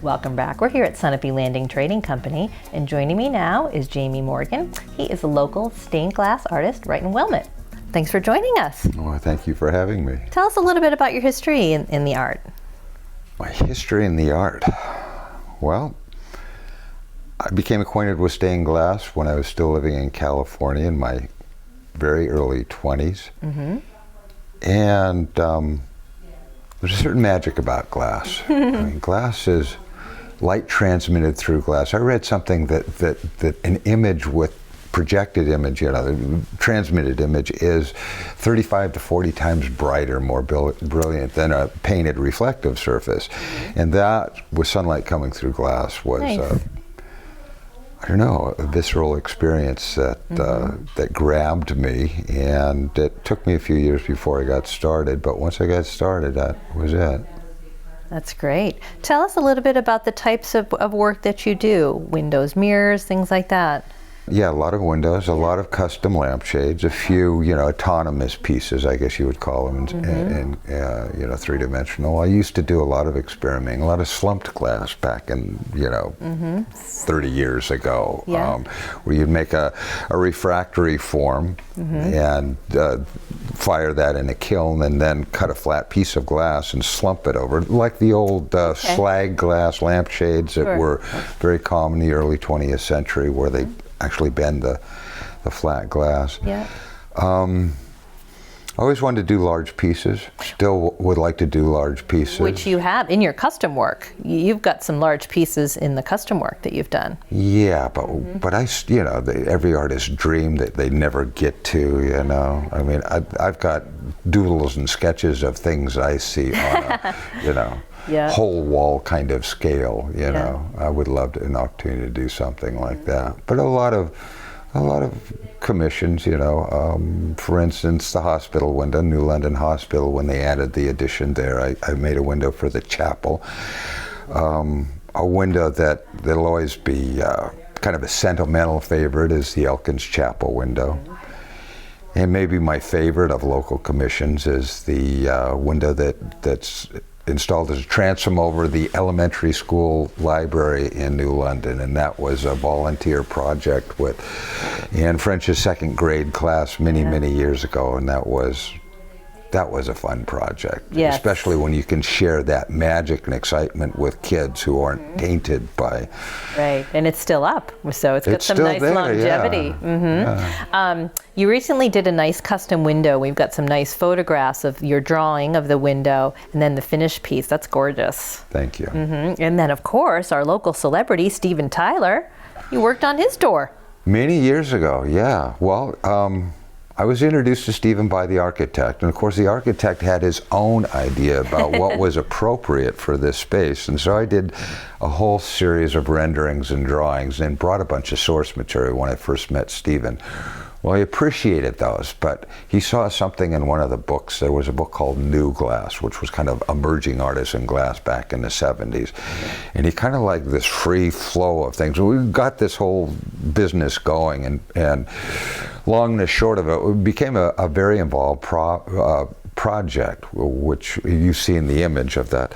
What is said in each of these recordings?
Welcome back. We're here at Sunapee Landing Trading Company, and joining me now is Jamie Morgan. He is a local stained glass artist right in Wilmette. Thanks for joining us. Well, thank you for having me. Tell us a little bit about your history in the art. My history in the art? Well, I became acquainted with stained glass when I was still living in California in my very early 20s. Mm-hmm. And there's a certain magic about glass. I mean, glass is light transmitted through glass. I read something that an image with projected image, the transmitted image is 35 to 40 times brighter, more brilliant than a painted reflective surface. And that, with sunlight coming through glass, was, nice. I don't know, a visceral experience that that grabbed me. And it took me a few years before I got started, but once I got started, that was it. That's great. Tell us a little bit about the types of work that you do, windows, mirrors, things like that. Yeah, a lot of windows, a lot of custom lampshades, a few, autonomous pieces, I guess you would call them, in three-dimensional. I used to do a lot of experimenting, a lot of slumped glass back in, 30 years ago, where you'd make a refractory form and fire that in a kiln and then cut a flat piece of glass and slump it over, like the old slag glass lampshades that were very common in the early 20th century, where they actually bend the flat glass. Yeah. I always wanted to do large pieces. Still would like to do large pieces. Which you have in your custom work. You've got some large pieces in the custom work that you've done. Yeah, but every artist's dream that they never get to. I mean, I've got doodles and sketches of things I see on a whole wall kind of scale. I would love an opportunity to do something like that. But a lot of commissions, for instance, the hospital window, New London Hospital, when they added the addition there, I made a window for the chapel. A window that'll always be kind of a sentimental favorite is the Elkins Chapel window. And maybe my favorite of local commissions is the window that's installed as a transom over the elementary school library in New London, and that was a volunteer project with Anne French's second grade class many years ago, and that was a fun project, especially when you can share that magic and excitement with kids who aren't tainted by... Right, and it's still up, so it's got some nice longevity. Yeah. You recently did a nice custom window. We've got some nice photographs of your drawing of the window and then the finished piece. That's gorgeous. Thank you. And then, of course, our local celebrity, Steven Tyler, you worked on his door. Many years ago, yeah. Well, I was introduced to Steven by the architect, and of course the architect had his own idea about what was appropriate for this space, and so I did a whole series of renderings and drawings and brought a bunch of source material when I first met Steven. Well, he appreciated those, but he saw something in one of the books. There was a book called New Glass, which was kind of emerging artisan glass back in the 70s. And he kind of liked this free flow of things. We got this whole business going, and long and the short of it became a very involved project, which you see in the image of that.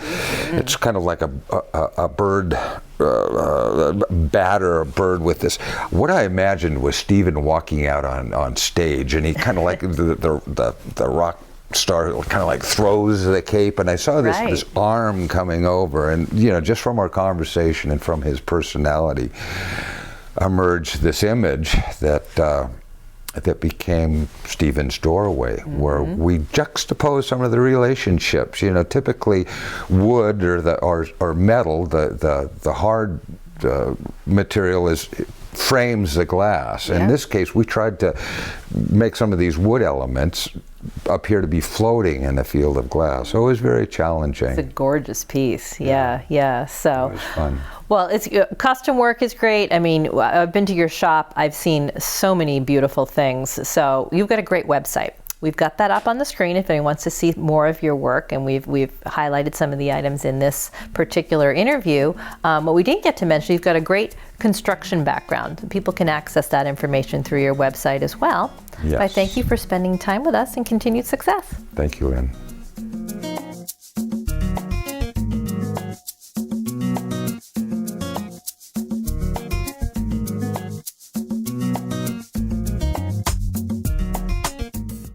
It's kind of like a bird, a bird with this. What I imagined was Steven walking out on stage, and he kind of like the rock star kind of like throws the cape, and I saw this arm coming over, and just from our conversation and from his personality emerged this image that became Steven's doorway, where we juxtapose some of the relationships. Typically wood or metal, the hard material frames the glass. In this case, we tried to make some of these wood elements appear to be floating in the field of glass. So it was very challenging. It's a gorgeous piece. Yeah. So it was fun. Well, custom work is great. I mean, I've been to your shop. I've seen so many beautiful things. So you've got a great website. We've got that up on the screen if anyone wants to see more of your work, and we've highlighted some of the items in this particular interview. What we didn't get to mention, you've got a great construction background. People can access that information through your website as well. Yes. I thank you for spending time with us, and continued success. Thank you, Lynn.